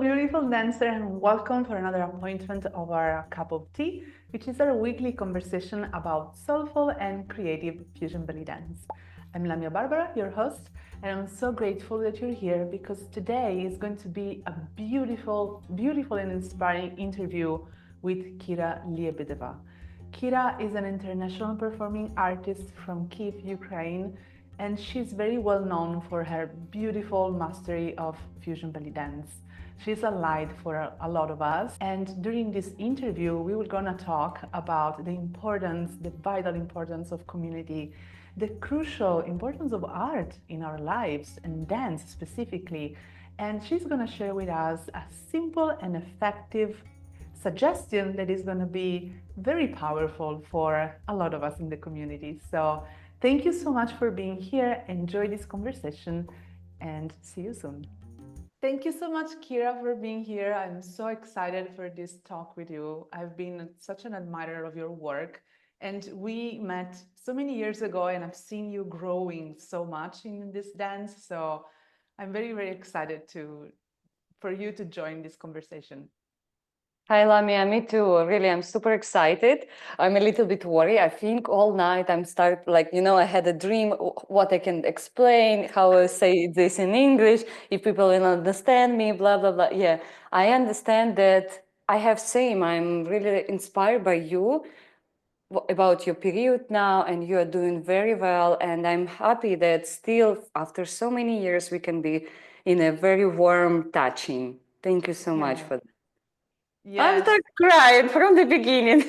beautiful dancer, and welcome for another appointment of our Cup of Tea, which is our weekly conversation about soulful and creative fusion belly dance. I'm Lamia Barbara, your host, and I'm so grateful that you're here because today is going to be a beautiful and inspiring interview with Kira Lebedeva. Kira is an international performing artist from Kiev, Ukraine, and she's very well known for her beautiful mastery of fusion belly dance. She's a light for a lot of us, and during this interview, we were gonna talk about the vital importance of community, the crucial importance of art in our lives and dance specifically. And she's gonna share with us a simple and effective suggestion that is going to be very powerful for a lot of us in the community. So thank you so much for being here. Enjoy this conversation and see you soon. Thank you so much, Kira, for being here. I'm so excited for this talk with you. I've been such an admirer of your work, and we met so many years ago, and I've seen you growing so much in this dance. So I'm very excited for you to join this conversation. Hi, Lamia. Me too. Really, I'm super excited. I'm a little bit worried. I think all night I had a dream, what I can explain, how I say this in English, if people will understand me, blah, blah, blah. Yeah, I understand that I have same. I'm really inspired by you about your period now, and you are doing very well. And I'm happy that still, after so many years, we can be in a very warm touching. Thank you so much for that. I'm Yes. start crying from the beginning.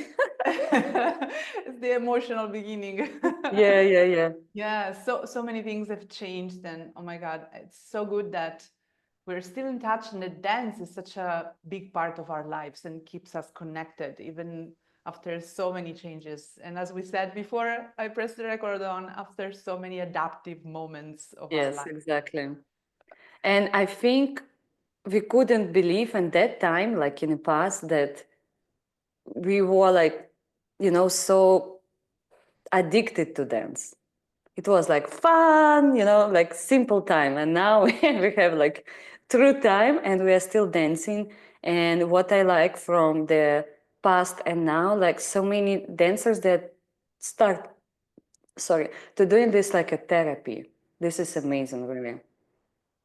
It's the emotional beginning. Yeah. Yeah, so many things have changed, and oh my God, it's so good that we're still in touch, and the dance is such a big part of our lives and keeps us connected even after so many changes. And as we said before, I pressed the record on after so many adaptive moments of our Yes, life. exactly. And I think we couldn't believe in that time, like in the past, that we were so addicted to dance. It was like fun, like simple time. And now we have like true time and we are still dancing. And what I like from the past and now, like so many dancers that start, to doing this like a therapy. This is amazing, really.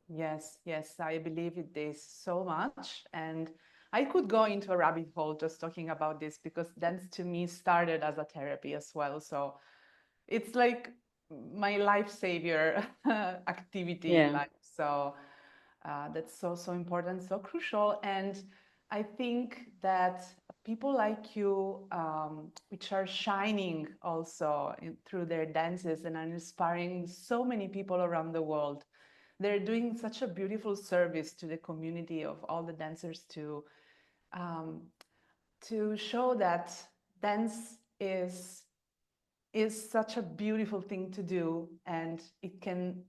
Yes, I believe it is so much. And I could go into a rabbit hole just talking about this because dance to me started as a therapy as well. So it's like my life savior activity in Yeah. life. So that's so important, so crucial. And I think that people like you, which are shining also through their dances and are inspiring so many people around the world, they're doing such a beautiful service to the community of all the dancers um, to show that dance is such a beautiful thing to do, and it can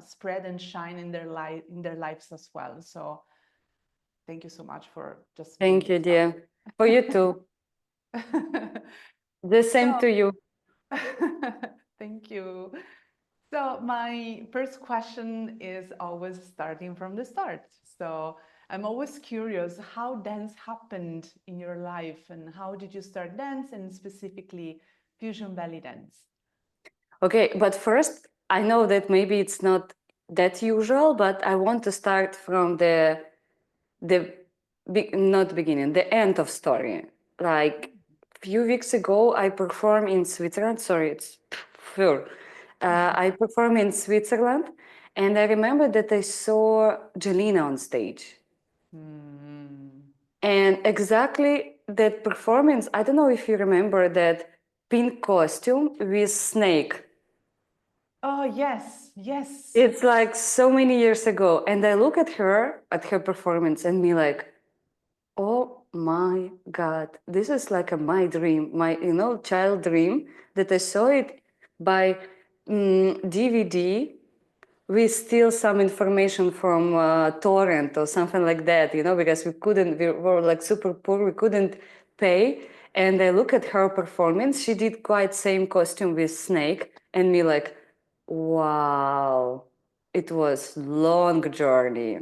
spread and shine in their lives as well. So thank you so much for just being Thank you, dear. For you too. The same so to you. thank you. So my first question is always starting from the start. So I'm always curious how dance happened in your life, and how did you start dance, and specifically fusion belly dance? Okay, but first, I know that maybe it's not that usual, but I want to start from the not beginning, the end of story. Like few weeks ago, I performed in Switzerland. Sorry, it's sure. I performed in Switzerland, and I remember that I saw Jelena on stage. Hmm. And exactly that performance, I don't know if you remember that pink costume with snake. Oh, yes. It's like so many years ago. And I look at her performance, and me like, oh my God, this is like my dream, my, child dream, that I saw it by DVD with still some information from torrent or something like that, because we were like super poor, we couldn't pay. And I look at her performance, she did quite same costume with snake, and me like, wow, it was long journey.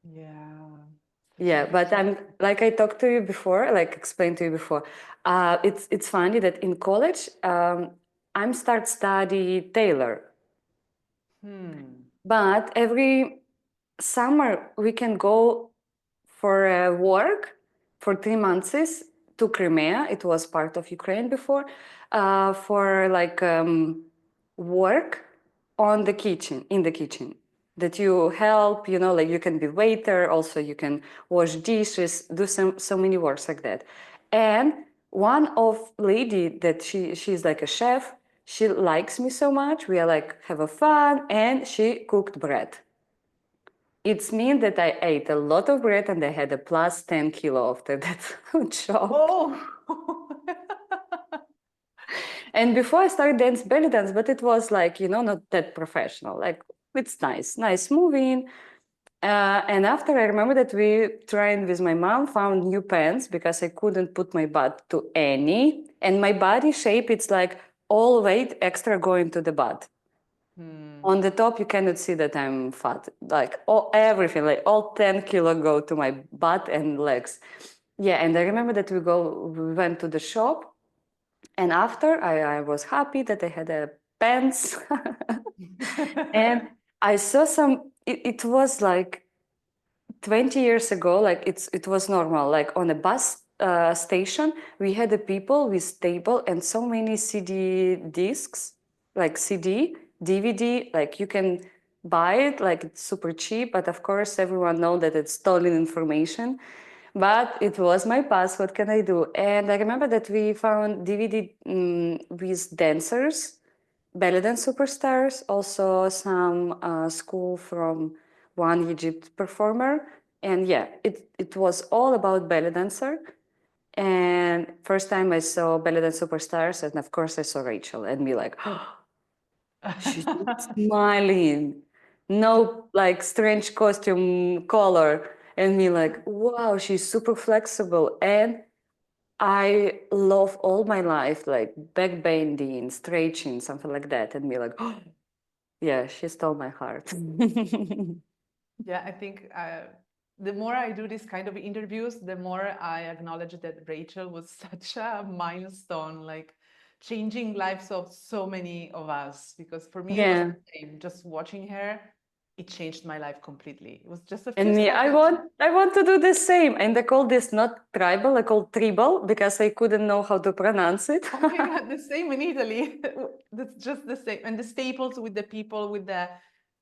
Yeah. Yeah, but I'm like I talked to you before, like explained to you before. It's funny that in college, I'm start study tailor, Hmm. but every summer we can go for work for 3 months to Crimea. It was part of Ukraine before, for like work on the kitchen, in the kitchen. That you help, like you can be waiter, also you can wash dishes, do so many works like that. And one of lady that she's like a chef, she likes me so much. We are like have a fun, and she cooked bread. It's mean that I ate a lot of bread and I had a plus 10 kilo after that job. Oh. And before I started dance belly dance, but it was like, not that professional. Like it's nice moving. And after I remember that we trained with my mom, found new pants because I couldn't put my butt to any. And my body shape, it's like all weight extra going to the butt. Hmm. On the top, you cannot see that I'm fat. Like all everything, like all 10 kilo go to my butt and legs. Yeah, and I remember that we went to the shop, and after I was happy that I had a pants, and I saw some. It was like 20 years ago, like it was normal. Like on a bus station, we had the people with table and so many CD discs, like CD, DVD. Like you can buy it, like it's super cheap. But of course, everyone know that it's stolen information. But it was my past. What can I do? And I remember that we found DVD with dancers, belly dance superstars, also some school from one Egypt performer. And yeah, it was all about belly dancer. And first time I saw belly dance superstars, and of course I saw Rachel and me like, she's smiling, no like strange costume color, and me like, wow, she's super flexible. And I love all my life like back bending, stretching, something like that, and me like, yeah, she stole my heart. Yeah, I think the more I do this kind of interviews, the more I acknowledge that Rachel was such a milestone, like changing lives of so many of us. Because for me, it was Yeah. the same. Just watching her, it changed my life completely. It was just a few And me, I seconds. want I want to do the same. And I call this not tribal, I call tribal because I couldn't know how to pronounce it. Oh my God, the same in Italy. That's just the same. And the staples with the people with the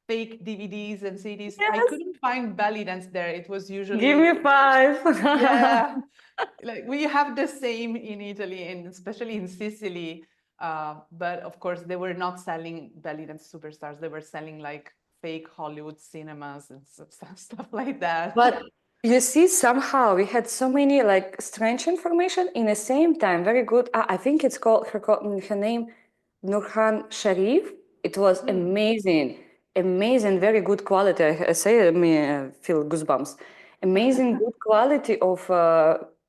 fake DVDs and CDs. I Yes. couldn't find belly dance there. It was Give usually, me five. yeah, like we have the same in Italy and especially in Sicily. But of course, they were not selling belly dance superstars. They were selling like fake Hollywood cinemas and stuff like that. But you see, somehow we had so many like strange information in the same time. Very good. I think it's called her name, Nurhan Sharif. It was Hmm. amazing, amazing, very good quality. I say, I mean, feel goosebumps. Amazing, good quality of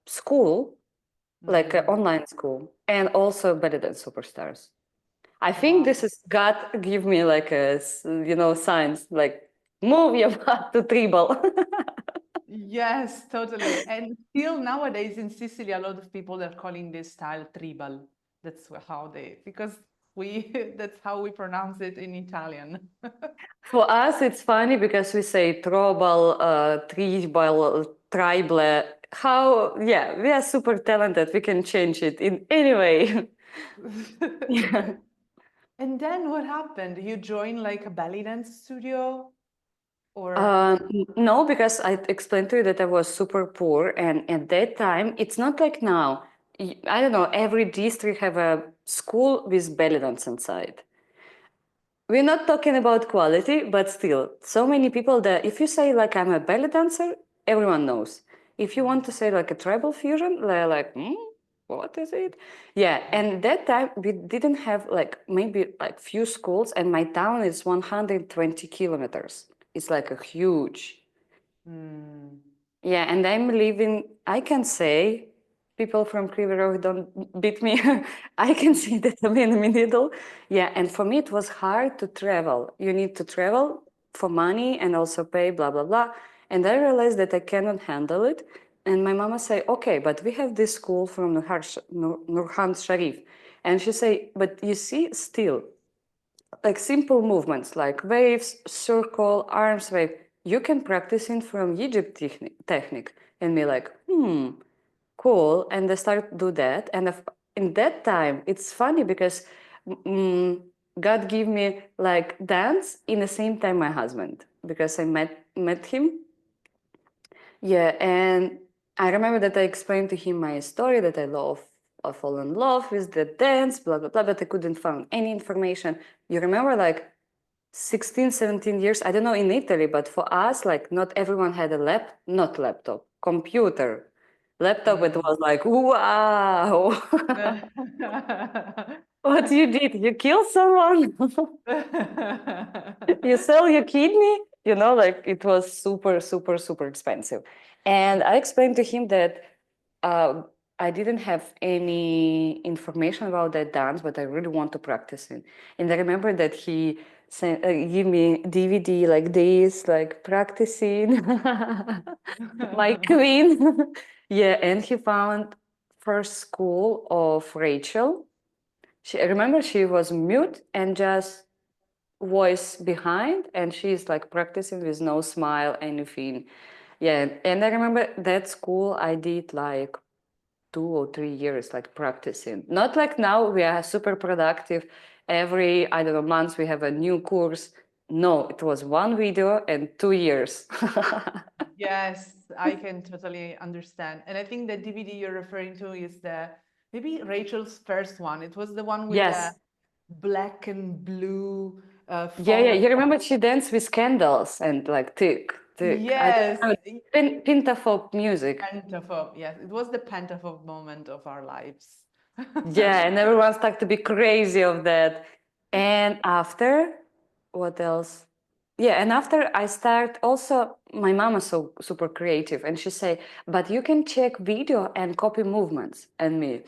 school, like Hmm. online school, and also better than superstars. I think Wow. this is God give me like a signs like move your butt to tribal. Yes, totally. And still nowadays in Sicily, a lot of people are calling this style tribal. That's how they, because we, that's how we pronounce it in Italian. For us, it's funny because we say tribal, tribal. How, yeah, we are super talented. We can change it in any way. Yeah. And then what happened? You joined like a belly dance studio or? No, because I explained to you that I was super poor, and at that time, it's not like now. I don't know. Every district have a school with belly dance inside. We're not talking about quality, but still, so many people that if you say like I'm a belly dancer, everyone knows. If you want to say like a tribal fusion, they're like, what is it? Yeah, and that time we didn't have like maybe like few schools, and my town is 120 kilometers. It's like a huge. Mm. Yeah, and I'm living, I can say, people from Krivi Rog don't beat me. I can say that I'm in the middle. Yeah, and for me, it was hard to travel. You need to travel for money and also pay, blah, blah, blah. And I realized that I cannot handle it. And my mama say, okay, but we have this school from Nurhan Sharif. And she say, but you see, still, like simple movements like waves, circle, arms wave, you can practice it from Egypt technique. And me like, cool. And I start do that. And in that time, it's funny because mm, God gave me like dance in the same time my husband because I met him. Yeah, and I remember that I explained to him my story that I fall in love with the dance, blah blah blah, but I couldn't find any information. You remember like 16, 17 years, I don't know in Italy, but for us, like not everyone had a not laptop, computer. Laptop, it was like, wow, what you did? You kill someone? You sell your kidney? You know, like it was super, super, super expensive. And I explained to him that uh, I didn't have any information about that dance, but I really want to practice it. And I remember that he sent, give me DVD like this, like practicing my queen. Yeah, and he found first school of Rachel. I remember she was mute and just voice behind, and she's like practicing with no smile, anything. Yeah, and I remember that school I did like 2 or 3 years like practicing. Not like now we are super productive. Every, I don't know, month we have a new course. No, it was one video and 2 years. Yes, I can totally understand. And I think the DVD you're referring to is the maybe Rachel's first one. It was the one with the Yes. black and blue Yeah, yeah. font. You remember she danced with candles and like tick, tick. I don't Yes, remember. Pentafolk music. pentaphobe. Yes, it was the pentaphobe moment of our lives. Yeah, and everyone started to be crazy of that. And after, what else? Yeah, and after I start also, my mom is so super creative, and she say, but you can check video and copy movements. And me,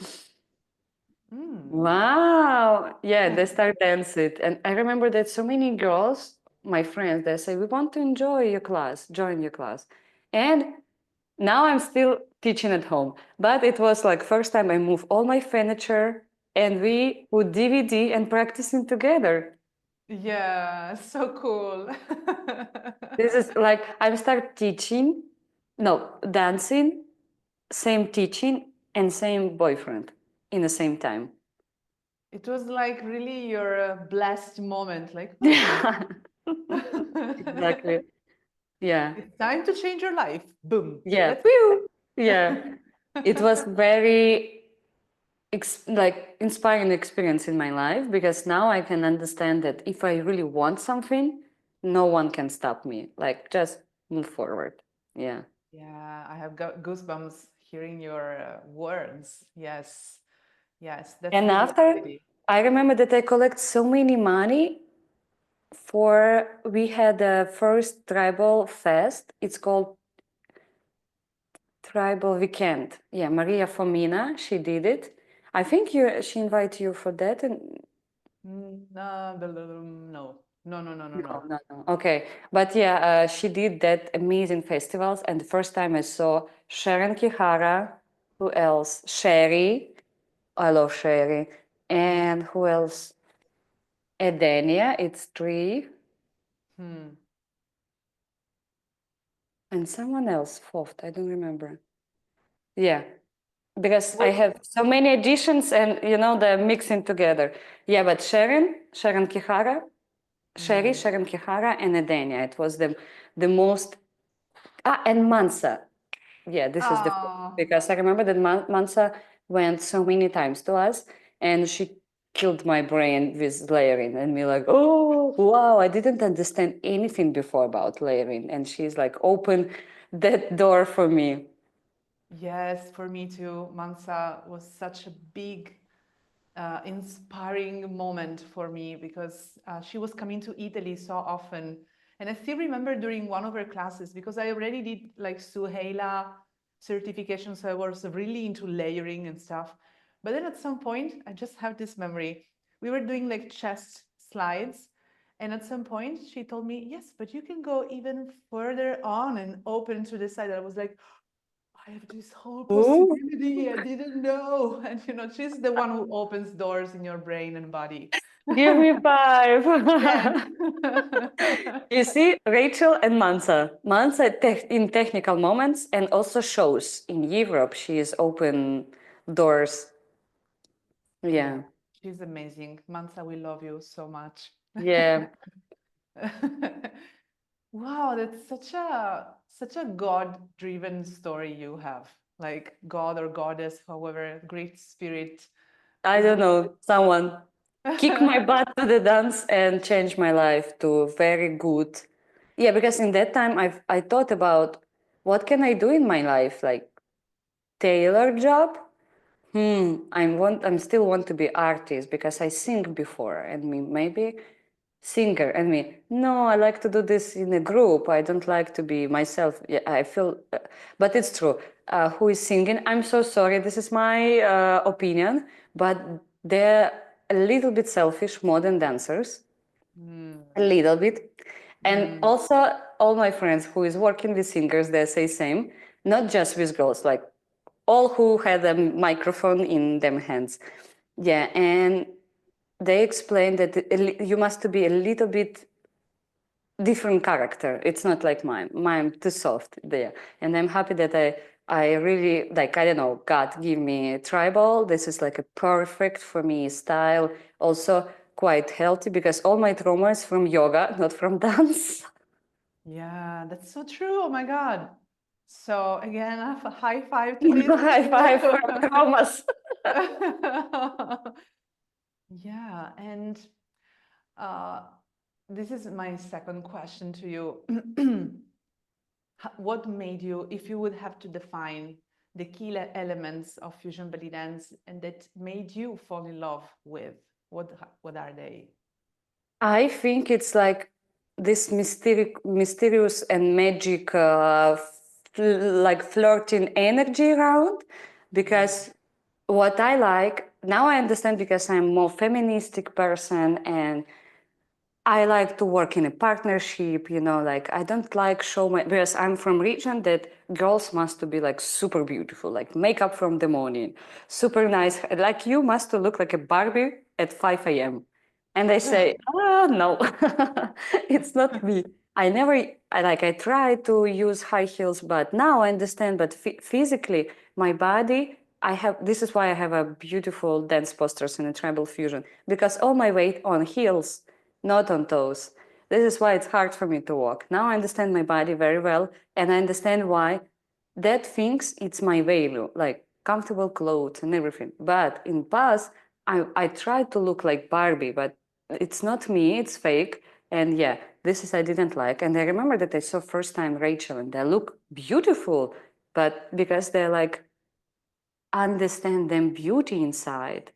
Mm. wow, yeah, they start dancing. And I remember that so many girls, my friends, they say, we want to enjoy your class, join your class. And now I'm still teaching at home, but it was like first time I moved all my furniture and we put DVD and practicing together. Yeah, so cool. This is like I'm start teaching, no, dancing, same teaching and same boyfriend in the same time. It was like really your blessed moment, like, Yeah, exactly. Yeah. it's time to change your life. Boom. Yeah. Let's Whew. Yeah. It was very like inspiring experience in my life because now I can understand that if I really want something, no one can stop me. Like just move forward. Yeah. Yeah, I have got goosebumps hearing your words. Yes, yes, that's And the after reality. I remember that I collect so many money for we had a first tribal fest. It's called Tribal Weekend. Yeah, Maria Fomina, she did it. I think she invited you for that and No, no, no, no, no, no, no, no. no, no. Okay, but yeah, she did that amazing festivals, and the first time I saw Sharon Kihara, who else? Sherry, I love Sherry, and who else? Edenia, it's three, Hmm. and someone else, fourth, I don't remember. Yeah, because I What? have so many additions, and you know they're mixing together. Yeah, but Sharon Kihara, Hmm. Sharon Kihara, and Edenia. It was the most. Ah, and Mansa. Yeah, this is the fourth, Ah, because I remember that Mansa went so many times to us, and she killed my brain with layering, and me like, oh wow, I didn't understand anything before about layering, and she's like open that door for me. yes, for me too. Mansa was such a big inspiring moment for me because she was coming to Italy so often. And I still remember during one of her classes, because I already did like Suheila certification, so I was really into layering and stuff. But then at some point, I just have this memory. We were doing like chest slides, And at some point, she told me, yes, but you can go even further on and open to the side. I was like, I have this whole Ooh, possibility. I didn't know. And, she's the one who opens doors in your brain and body. give me five. Yeah. You see, Rachel and Mansa. Mansa in technical moments and also shows in Europe. She is open doors. Yeah, Yeah. she's amazing. Mansa, we love you so much. Yeah. Wow, that's such a God-driven story you have. Like God or goddess, however, great spirit I is don't know. Someone kick my butt to the dance and change my life to very good. Yeah, because in that time I thought about what can I do in my life, like tailor job. I'm still want to be artist because I sing before and me maybe singer and me. No, I like to do this in a group. I don't like to be myself. Yeah, I feel, but it's true. Who is singing? I'm so sorry. This is my opinion, but they're a little bit selfish, modern dancers, Mm, a little bit. And mm. also all my friends who is working with singers, they say same, not just with girls, like all who had a microphone in them hands. Yeah, and they explained that you must be a little bit different character. It's not like mine. Mine too soft there. And I'm happy that I really like, I don't know, God give me tribal. This is like a perfect for me style. Also quite healthy because all my trauma is from yoga, not from dance. Yeah, that's so true. Oh my God. So again, a high five to this for High five for you. traumas. Yeah, and uh, this is my second question to you. What made you, if you would have to define the key elements of fusion belly dance and that made you fall in love with, what are they? I think it's like this mysterious and magic, like flirting energy around. Because what I like now, I understand because I'm more feministic person and I like to work in a partnership, like I don't like show my, because I'm from region that girls must to be like super beautiful, like makeup from the morning, super nice, like you must to look like a Barbie at 5 a.m. And they say, oh no, it's not me. I try to use high heels, but now I understand, but physically, my body, this is why I have a beautiful dance postures in a tribal fusion, because all my weight on heels, not on toes. This is why it's hard for me to walk. Now I understand my body very well, and I understand why that thinks it's my value, like comfortable clothes and everything. But in past, I tried to look like Barbie, but it's not me, it's fake. And yeah, this is I didn't like. And I remember that I saw first time Rachel and they look beautiful, but because they're like understand them beauty inside.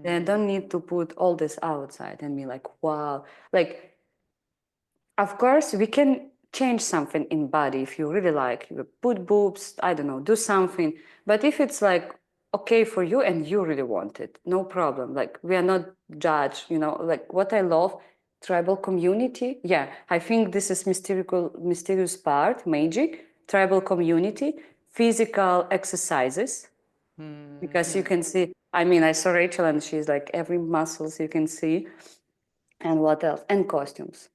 They Mm, don't need to put all this outside and be like, wow. Like, of course, we can change something in body if you really like. You put boobs, I don't know, do something. But if it's like okay for you and you really want it, no problem. Like we are not judged, like what I love, tribal community. Yeah, I think this is mysterious part, magic, tribal community, physical exercises because you mhm, can see. I mean, I saw Rachel and she's like every muscles you can see, and what else? And costumes.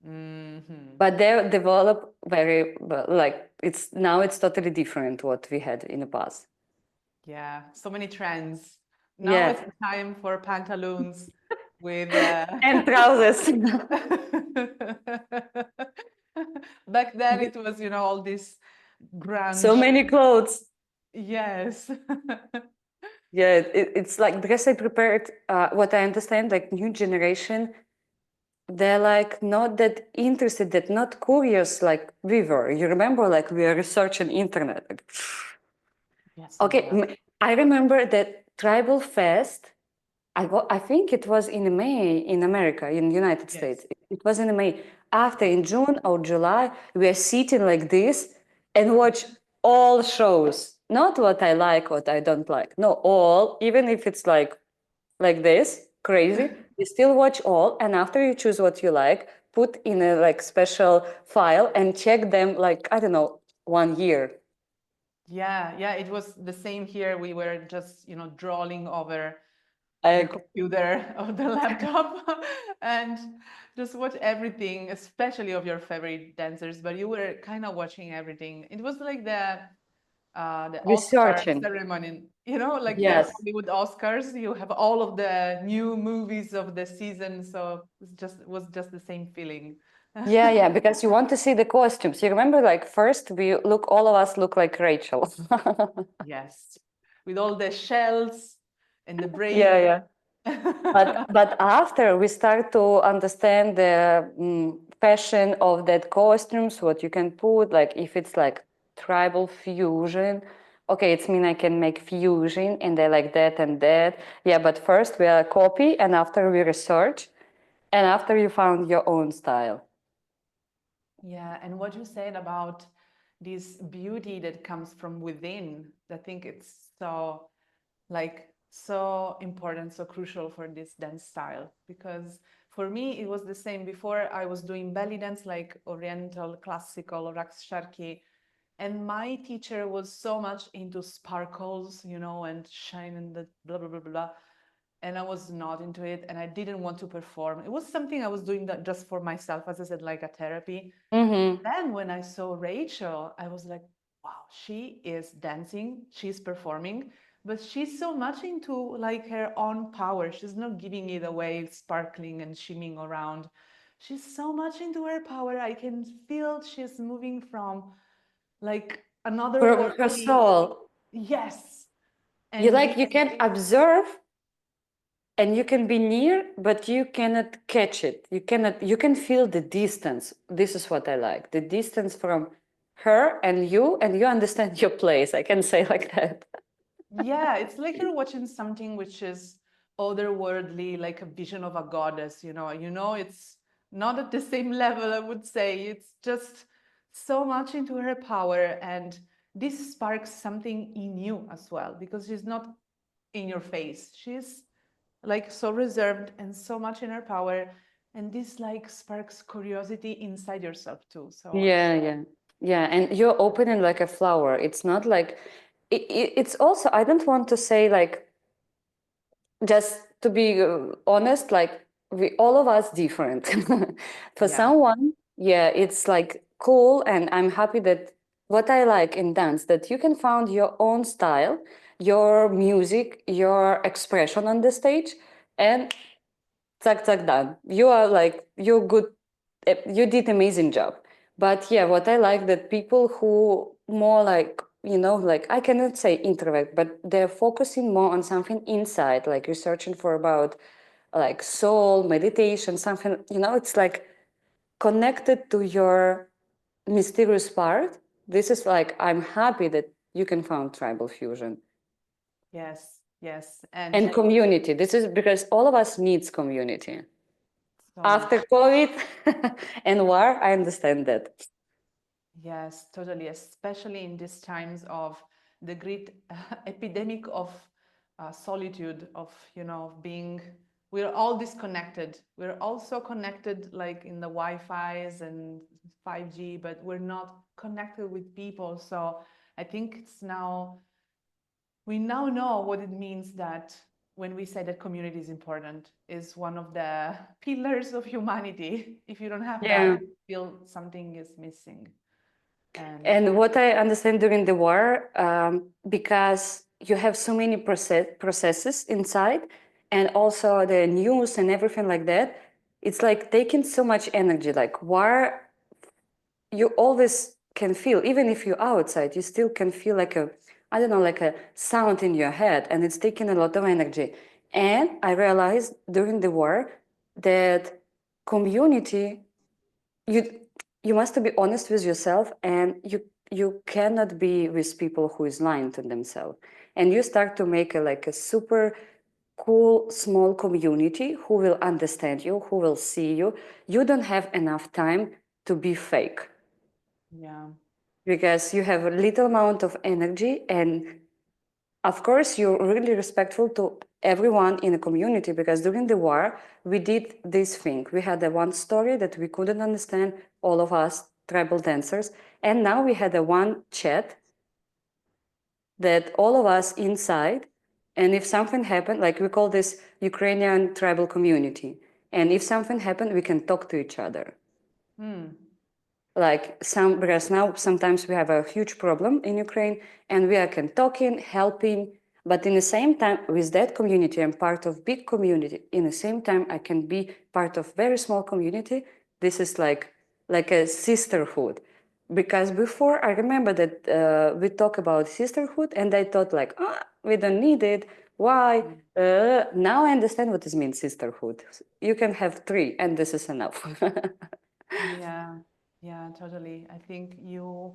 mhm. But they develop very well, like it's totally different what we had in the past. Yeah, so many trends. Now it's Yeah, the time for pantaloons with and trousers. back then it was, all this So grunge. many clothes. Yes. Yeah, it's like because I prepared what I understand, like new generation, they're like not that interested, that not curious like we were. You remember, like we are researching internet. Like, Yes, oh my okay, God. I remember that Tribal Fest. I think it was in May in America, in the United Yes. States. It was in May. After in June or July, we are sitting like this and watch all shows. Not what I like, what I don't like. No, all, even if it's like this, crazy. You still watch all, and after you choose what you like, put in a like special file and check them like, I don't know, 1 year. Yeah, yeah, it was the same here. We were just, drawing over the Like, computer of the laptop and just watch everything, especially of your favorite dancers. But you were kind of watching everything. It was like the Oscar researching. ceremony, like the Yes. Hollywood Oscars. You have all of the new movies of the season, so it was just the same feeling. Yeah, yeah, because you want to see the costumes. You remember, like, first all of us look like Rachel. Yes, with all the shells and the Yeah, braids. yeah. But after we start to understand the fashion of that costumes, what you can put, like if it's like tribal fusion, okay, it's mean I can make fusion and they like that and that. Yeah, but first we are copy and after we research and after you found your own style. Yeah, and what you said about this beauty that comes from within, I think it's so important, so crucial for this dance style. Because for me, it was the same before. I was doing belly dance, like Oriental, classical, or Sharki, and my teacher was so much into sparkles, and shine and the blah blah blah blah. And I was not into it, and I didn't want to perform. It was something I was doing that just for myself, as I said, like a therapy. Mm-hmm. Then when I saw Rachel, I was like, wow, she is dancing, she's performing, but she's so much into like her own power. She's not giving it away, sparkling and shimming around. She's so much into her power. I can feel she's moving from like another From her worldly, soul. yes. You And like this, you can observe and you can be near but you cannot catch it, you can feel the distance. This is what I like, the distance from her and you understand your place, I can say like that. yeah, it's like you're watching something which is otherworldly, like a vision of a goddess, it's not at the same level, I would say. It's just so much into her power. And this sparks something in you as well, because she's not in your face. She's like so reserved and so much in her power. And this like sparks curiosity inside yourself too. So Yeah, yeah, yeah, and you're opening like a flower. It's not like it's also, I don't want to say like, just to be honest, like we all of us different. For yeah, someone, yeah, it's like cool, and I'm happy that what I like in dance, that you can find your own style, your music, your expression on the stage, and zack zack done. You are like, you're good, you did amazing job. But yeah, what I like that people who more like, like I cannot say introvert, but they're focusing more on something inside, like researching for about like soul, meditation, something, it's like connected to your mysterious part. This is like, I'm happy that you can find tribal fusion yes, yes. And and community. This is because all of us needs community. so After much. COVID and war, I understand that. Yes, totally, especially in these times of the great epidemic of solitude, of, being, we're all disconnected. We're also connected like in the Wi-Fi's and 5G, but we're not connected with people. So I think we now know what it means that when we say that community is important, is one of the pillars of humanity. If you don't have that, Yeah. you feel something is missing. And And what I understand during the war, because you have so many processes inside, and also the news and everything like that, it's like taking so much energy. Like war, you always can feel, even if you're outside, you still can feel like a, I don't know, like a sound in your head, and it's taking a lot of energy. And I realized during the war that community, you you must be honest with yourself, and you cannot be with people who is lying to themselves, and you start to make a like a super cool small community who will understand you, who will see you. You don't have enough time to be fake yeah, because you have a little amount of energy, and of course, you're really respectful to everyone in the community, because during the war, we did this thing. We had a one story that we couldn't understand, all of us tribal dancers. And now we had a one chat that all of us inside. And if something happened, like we call this Ukrainian tribal community. And if something happened, we can talk to each other. Like because now sometimes we have a huge problem in Ukraine, and we are can talking, helping, but in the same time with that community, I'm part of big community. In the same time, I can be part of very small community. This is like a sisterhood. Because before I remember that we talk about sisterhood, and I thought like, we don't need it. Why? Now I understand what it means sisterhood. You can have three, and this is enough. Yeah, yeah, totally. I think you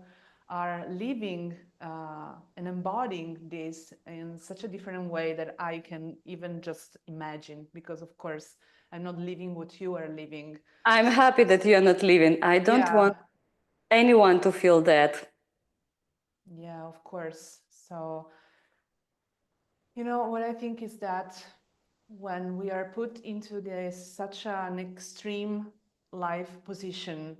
are living and embodying this in such a different way that I can even just imagine, because of course I'm not living what you are living. I'm happy that you're not leaving. I don't Yeah, want anyone to feel that. yeah, of course. So, what I think is that when we are put into this such an extreme life position,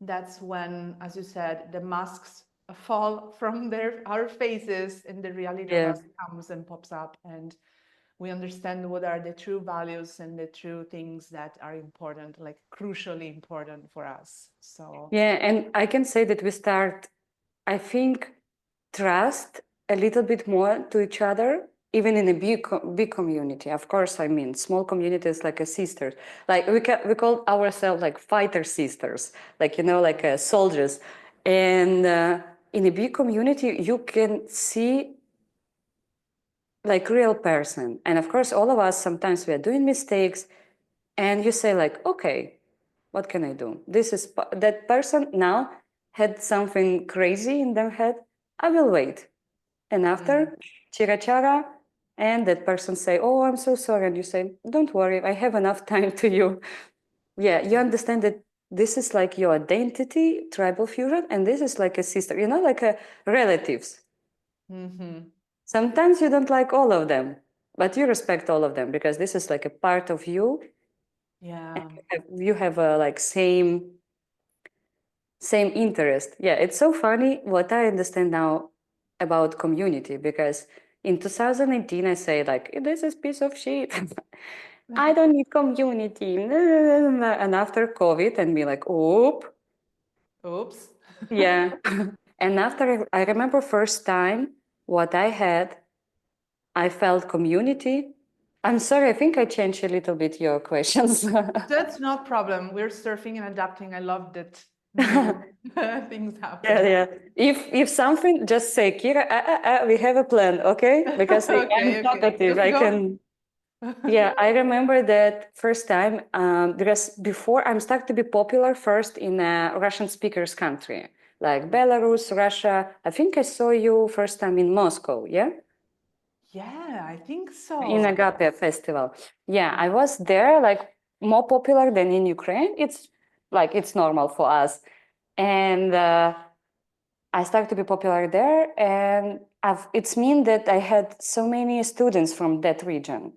that's when, as you said, the masks fall from our faces and the reality of Yeah. us comes and pops up, and we understand what are the true values and the true things that are important, like crucially important for us. So Yeah, and I can say that we start, I think, trust a little bit more to each other, even in a big community. Of course, I mean, small communities like a sister. Like we call ourselves like fighter sisters, like, like soldiers. And in a big community, you can see like real person. And of course, all of us, sometimes we are doing mistakes, and you say like, okay, what can I do? This is that person now had something crazy in their head. I will wait. And after chira chara, and that person say, oh, I'm so sorry. And you say, don't worry, I have enough time to you. Yeah, you understand that this is like your identity, tribal fusion, and this is like a sister, like a relatives. Sometimes you don't like all of them, but you respect all of them because this is like a part of you. yeah, You have a like same interest. Yeah, it's so funny what I understand now about community, because in 2018 I say like, this is piece of shit. I don't need community. And after COVID and be like, oop. oops. Yeah. And after I remember first time what I had, I felt community. I'm sorry, I think I changed a little bit your questions. That's no problem. We're surfing and adapting. I love that new things Yeah, happen. yeah. If something, just say, Kira, we have a plan, okay? Because I'm Okay, okay. talkative. Just I go. can. Yeah, I remember that first time because before I'm started to be popular first in a Russian speakers country like Belarus, Russia. I think I saw you first time in Moscow. Yeah. Yeah, I think In so. Agape Festival. Yeah, I was there like more popular than in Ukraine. It's like it's normal for us. And I started to be popular there, and it's mean that I had so many students from that region.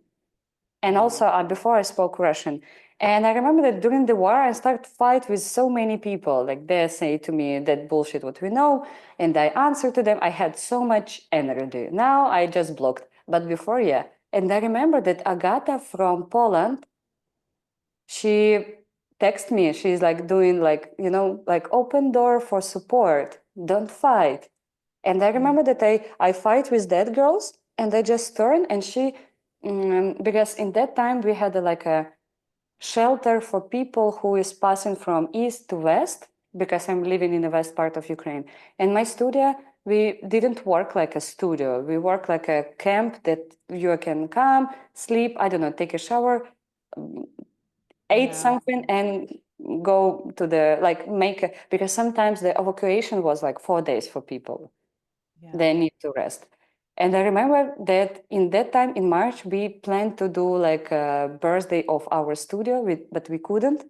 And also before I spoke Russian. And I remember that during the war, I started to fight with so many people. Like they say to me that bullshit what we know. And I answered to them. I had so much energy. Now I just blocked. But before, yeah. And I remember that Agata from Poland, she texted me. She's like doing like, like open door for support. Don't fight. And I remember that I fight with that girls, and I just turn, and she, because in that time we had like a shelter for people who is passing from east to west, because I'm living in the west part of Ukraine. And my studio, we didn't work like a studio. We work like a camp that you can come, sleep, I don't know, take a shower, ate Yeah, something, and go to the like because sometimes the evacuation was like 4 days for people. yeah. They need to rest. And I remember that in that time in March, we planned to do like a birthday of our studio, but we couldn't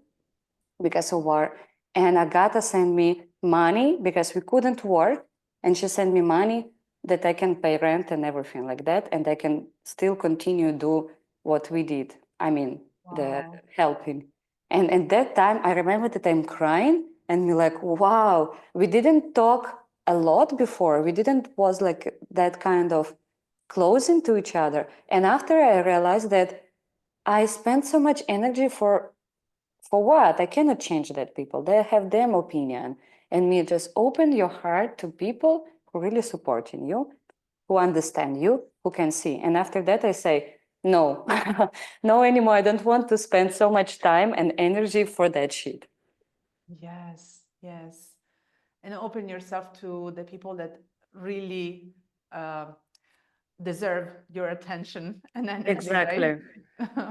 because of war. And Agata sent me money because we couldn't work. And she sent me money that I can pay rent and everything like that, and I can still continue do what we did. I mean, the Wow. helping. And at that time, I remember that I'm crying and me like, wow, we didn't talk a lot before. We didn't was like that kind of closing to each other. And after I realized that I spent so much energy for what? I cannot change that people. They have their opinion. And me just open your heart to people who really supporting you, who understand you, who can see. And after that I say, no, no anymore. I don't want to spend so much time and energy for that shit. Yes, yes. And open yourself to the people that really uh, deserve your attention and energy, right? Exactly.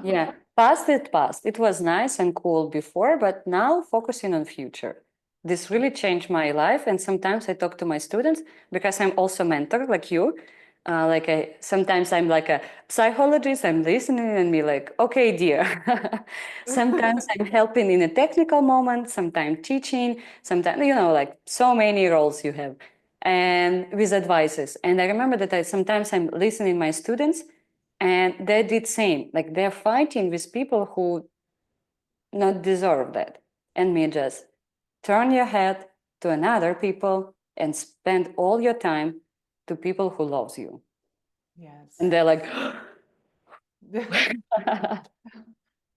Yeah, past it passed. It was nice and cool before, but now focusing on future. This really changed my life. And sometimes I talk to my students because I'm also mentor like you. Sometimes I'm like a psychologist. I'm listening and be like, okay, dear. Sometimes I'm helping in a technical moment. Sometimes teaching. Sometimes like so many roles you have, and with advices. And I remember that sometimes I'm listening my students and they did same, like they're fighting with people who not deserve that, and me just turn your head to another people and spend all your time to people who loves you, and Yes. they're like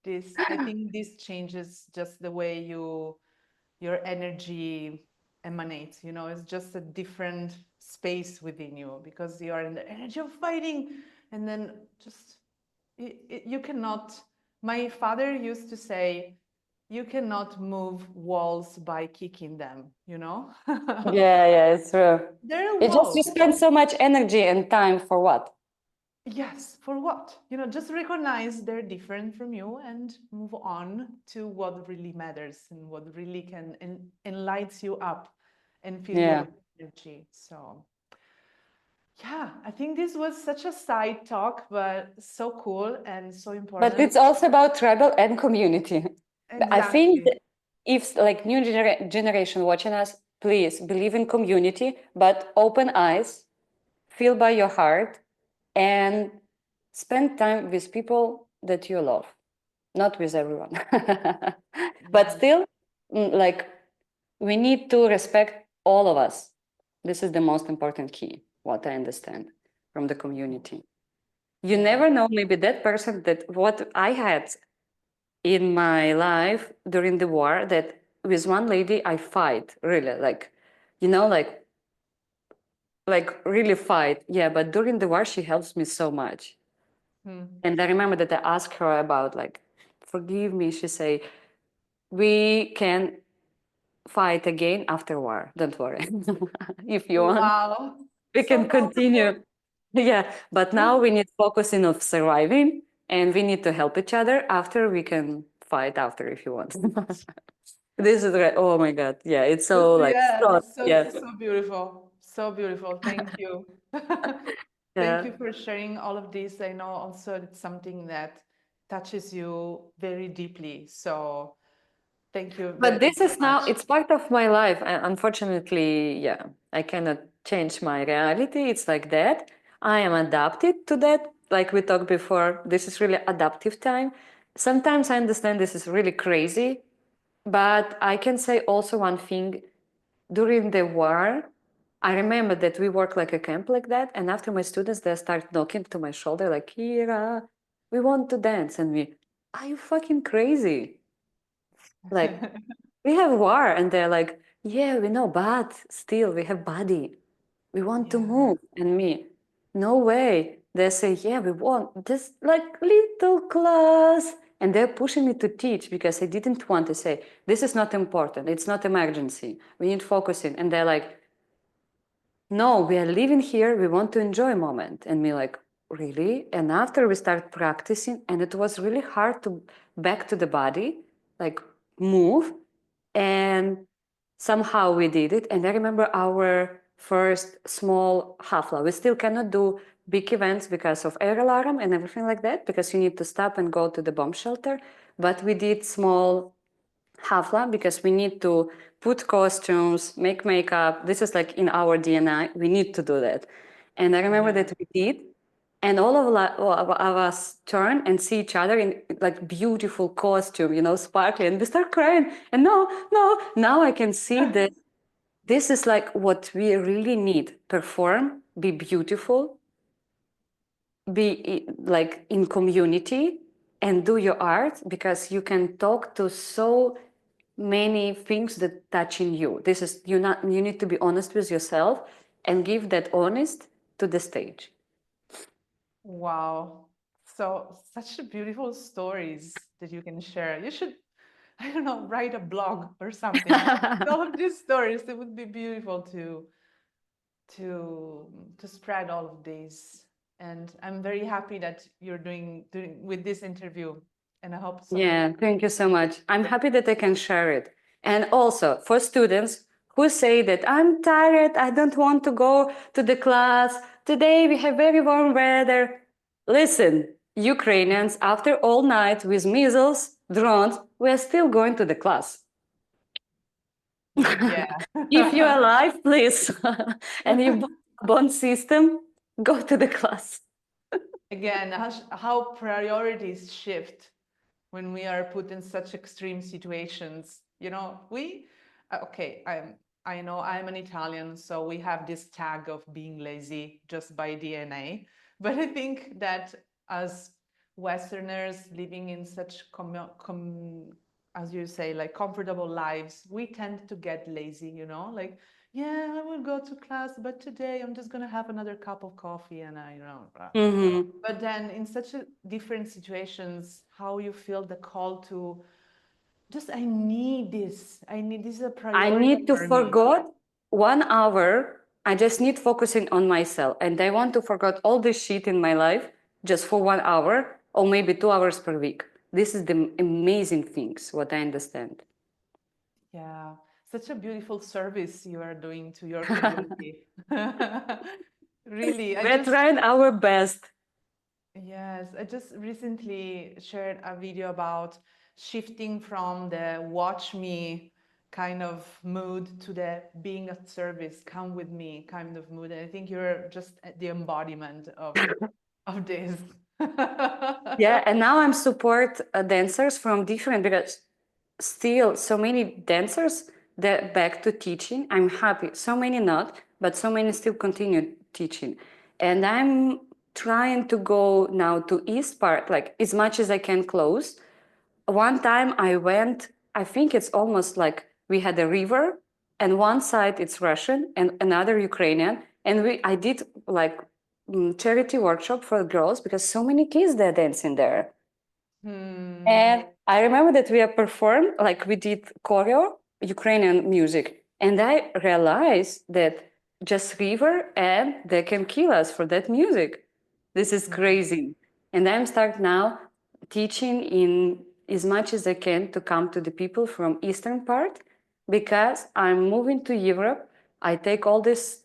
This, I think this changes just the way your energy emanates, it's just a different space within you because you are in the energy of fighting, and then just you cannot. My father used to say, you cannot move walls by kicking them. yeah, yeah, it's true. They're It's just you walls. spend so much energy and time for what? Yes, for what? Just recognize they're different from you and move on to what really matters and what really can lights you up and fill you Yeah, with energy. So, yeah, I think this was such a side talk, but so cool and so but important. it's also about tribal and community. I think Exactly. that if like new generation watching us, please believe in community, but open eyes, feel by your heart, and spend time with people that you love, not with everyone. But Yes. still, like we need to respect all of us. This is the most important key, what I understand from the community. You Yeah. never know, maybe that person that what I had in my life during the war, that with one lady I fight really like really fight. Yeah, but during the war she helps me so much. Hmm. And I remember that I asked her about like, forgive me. She say, we can fight again after war. Don't worry. If you want, Wow. we So can powerful. continue. Yeah, but now we need focusing of surviving, and we need to help each other. After we can fight after if you want. This is right. Oh my God. Yeah, it's so like Yeah, so so yeah. so beautiful. So beautiful. Thank you. Thank Yeah. you for sharing all of this. I know also it's something that touches you very deeply. So thank you But very, this very is now, much. it's part of my life. Unfortunately, yeah, I cannot change my reality. It's like that. I am adapted to that. Like we talked before, this is really adaptive time. Sometimes I understand this is really crazy, but I can say also one thing. During the war, I remember that we worked like a camp like that. And after my students, they start knocking to my shoulder like, Kira, we want to dance. And we, are you fucking crazy? Like, we have war, and they're like, yeah, we know, but still we have body, we want to Yeah. move. And me, no way. They say, yeah, we want this like little class, and they're pushing me to teach because I didn't want to say this is not important, it's not emergency, we need focusing. And they're like, no, we are living here, we want to enjoy a moment. And me like, really? And after we start practicing, and it was really hard to back to the body, like move, and somehow we did it. And I remember our first small hafla. We still cannot do big events because of air alarm and everything like that, because you need to stop and go to the bomb shelter. But we did small hafla because we need to put costumes, make makeup. This is like in our DNA. We need to do that. And I remember Yeah. that we did. And all of us turn and see each other in like beautiful costume, sparkly, and we start crying. And no, no, now I can see that this is like what we really need. Perform, be beautiful, be like in community, and do your art, because you can talk to so many things that touch in you. This is you need to be honest with yourself and give that honest to the stage. Wow. So such beautiful stories that you can share. You should, I don't know, write a blog or something. All of these stories, it would be beautiful to spread all of these. And I'm very happy that you're doing with this interview. And I hope so many. Yeah, thank you so much. I'm happy that I can share it. And also for students who say that I'm tired, I don't want to go to the class. Today we have very warm weather. Listen, Ukrainians, after all night with measles, drones, we are still going to the class. Yeah. If you're alive, please, and you bond system, go to the class. Again, how priorities shift when we are put in such extreme situations. Okay, I know I'm an Italian, so we have this tag of being lazy just by DNA. But I think that as Westerners living in such as you say, like comfortable lives, we tend to get lazy, like, yeah, I will go to class, but today I'm just gonna have another cup of coffee and blah. Mm-hmm. But then in such different situations, how you feel the call to just, I need this is a I priority need to for me. forget 1 hour. I just need focusing on myself, and I want to forget all this shit in my life just for 1 hour or maybe 2 hours per week. This is the amazing things what I understand. Yeah, such a beautiful service you are doing to your community. Really, We're trying our best. yes, I just recently shared a video about shifting from the watch me kind of mood to the being of service, come with me kind of mood. And I think you're just the embodiment of this. Yeah, and now I'm support dancers from different, because still so many dancers that back to teaching. I'm happy. So many not, but so many still continue teaching. And I'm trying to go now to East Part, like as much as I can close. One time I went, I think it's almost like we had a river, and one side it's Russian and another Ukrainian. And I did like charity workshop for girls, because so many kids they're dancing there. Hmm. And I remember that we have performed, like we did choreo, Ukrainian music. And I realized that just river and they can kill us for that music. This is crazy. And I'm start now teaching in as much as I can to come to the people from eastern part, because I'm moving to Europe. I take all this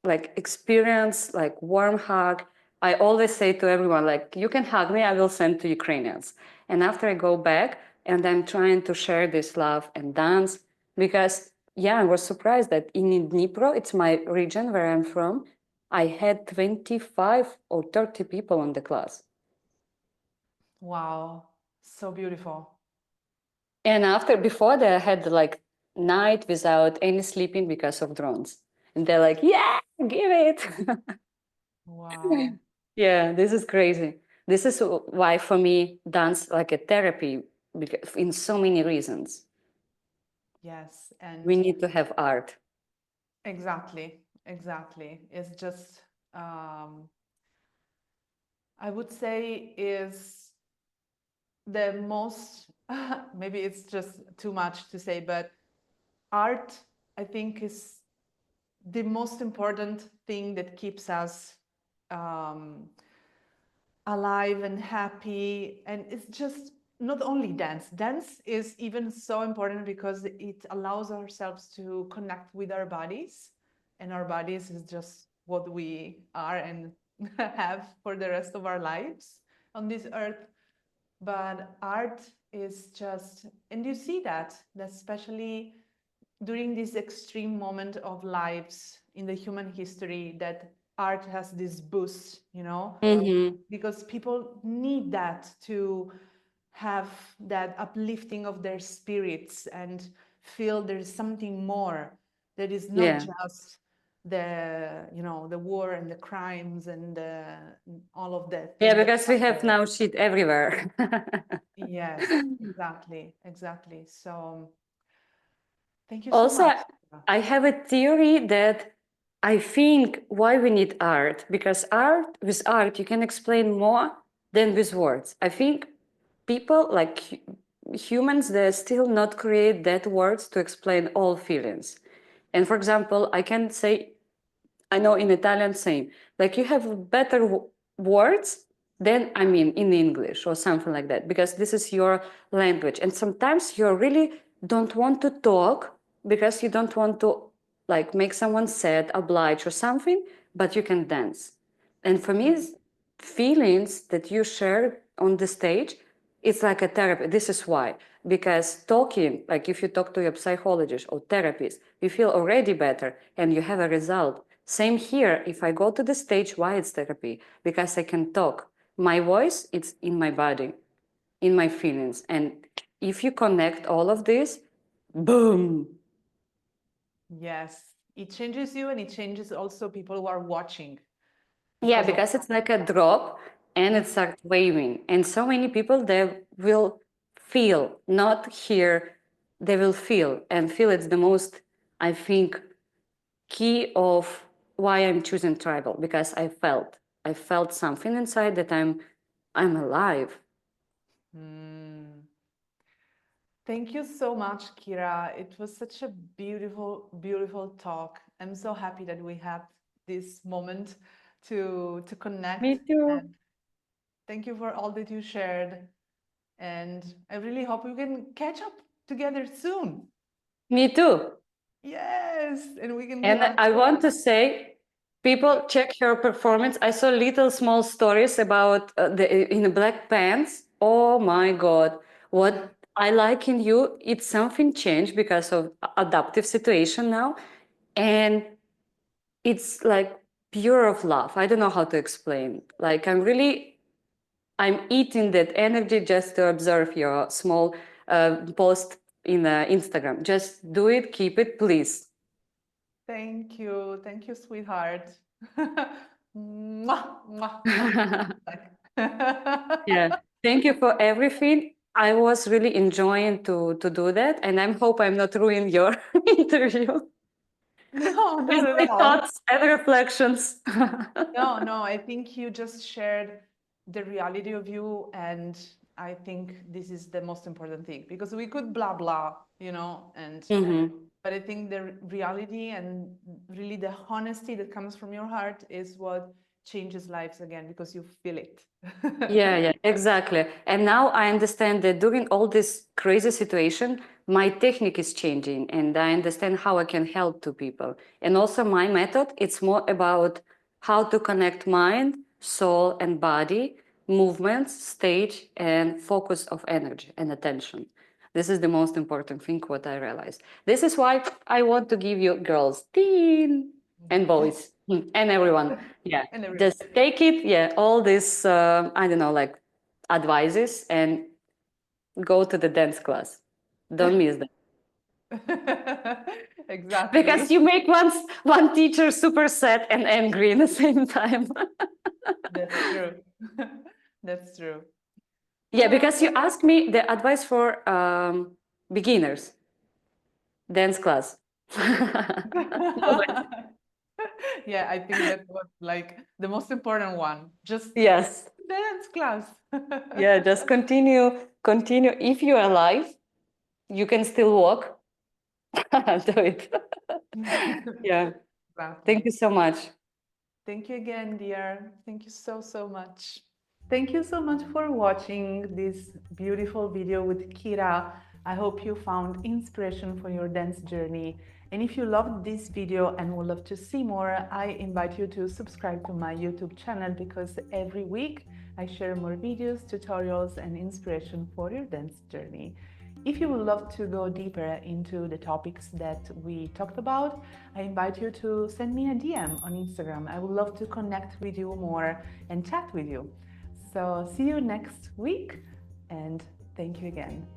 like experience, like warm hug. I always say to everyone, like, you can hug me, I will send to Ukrainians. And after I go back, and I'm trying to share this love and dance, because yeah, I was surprised that in Dnipro, it's my region where I'm from, I had 25 or 30 people on the class. Wow, so beautiful. And before that, I had like night without any sleeping because of drones. And they're like, yeah, give it. Wow. Yeah, this is crazy. This is why for me dance like a therapy, because in so many reasons. Yes, We and need to have art. exactly, exactly. It's just, um, I would say, is the most, maybe it's just too much to say, but art, I think, is the most important thing that keeps us um, alive and happy. And it's just not only dance. Dance is even so important because it allows ourselves to connect with our bodies, and our bodies is just what we are and have for the rest of our lives on this earth. But art is just, and you see that especially during this extreme moment of lives in the human history, that art has this boost, you know, Mm-hmm. because people need that to have that uplifting of their spirits and feel there's something more that is not Yeah. just the, you know, the war and the crimes and all of the Yeah, things that because we are have there. now shit everywhere. Yes, exactly, exactly. So thank you so Also, much. I have a theory that I think why we need art, because with art, you can explain more than with words. I think people, like humans, they still not create that words to explain all feelings. And for example, I can say, I know in Italian same, like you have better words than I mean in English or something like that, because this is your language. And sometimes you really don't want to talk because you don't want to like make someone sad, oblige or something, but you can dance. And for me, feelings that you share on the stage, it's like a therapy. This is why. Because talking, like if you talk to your psychologist or therapist, you feel already better and you have a result. Same here. If I go to the stage, why it's therapy? Because I can talk. My voice, it's in my body, in my feelings. And if you connect all of this, boom. Yes, it changes you and it changes also people who are watching Yeah, because of because it's like a drop and it starts waving. And so many people, they will feel, not hear, they will feel. And feel it's the most, I think, key of why I'm choosing tribal, because I felt something inside that I'm alive. Mm. Thank you so much, Kira. It was such a beautiful, beautiful talk. I'm so happy that we had this moment to Me connect. too. And thank you for all that you shared. And I really hope we can catch up together soon. Me too. Yes, and we can And have I want to say, people check her performance. I saw little small stories about the in the black pants. Oh my God. What I like in you, it's something changed because of adaptive situation now. And it's like pure of love. I don't know how to explain. Like I'm eating that energy just to observe your small post in Instagram. Just do it, keep it, please. Thank you, sweetheart. Mwah, mwah, mwah. Yeah. Thank you for everything. I was really enjoying to do that, and I hope I'm not ruining your interview No, not with at my all. thoughts and reflections. No, no, I think you just shared the reality of you, and I think this is the most important thing because we could blah blah, you know, and Hmm. but I think the reality and really the honesty that comes from your heart is what changes lives again because you feel it. Yeah, yeah, exactly. And now I understand that during all this crazy situation, my technique is changing and I understand how I can help to people. And also my method, it's more about how to connect mind, soul and body, movements, stage and focus of energy and attention. This is the most important thing what I realized. This is why I want to give you girls, teen and boys and everyone. Yeah, And everyone. just take it. Yeah, all this I don't know, like advices and go to the dance class. Don't miss that because Exactly. you make one teacher super sad and angry in the same time. That's true. That's true. Yeah, because you asked me the advice for beginners dance class. No, but Yeah, I think that was like the most important one. Just yes, dance class. yeah, just continue. If you're alive, you can still walk. Do it. Yeah. Thank Exactly. you so much. Thank you again, dear. Thank you so, so much. Thank you so much for watching this beautiful video with Kira. I hope you found inspiration for your dance journey. And if you loved this video and would love to see more, I invite you to subscribe to my YouTube channel because every week I share more videos, tutorials, and inspiration for your dance journey. If you would love to go deeper into the topics that we talked about, I invite you to send me a DM on Instagram. I would love to connect with you more and chat with you. So see you next week, and thank you again.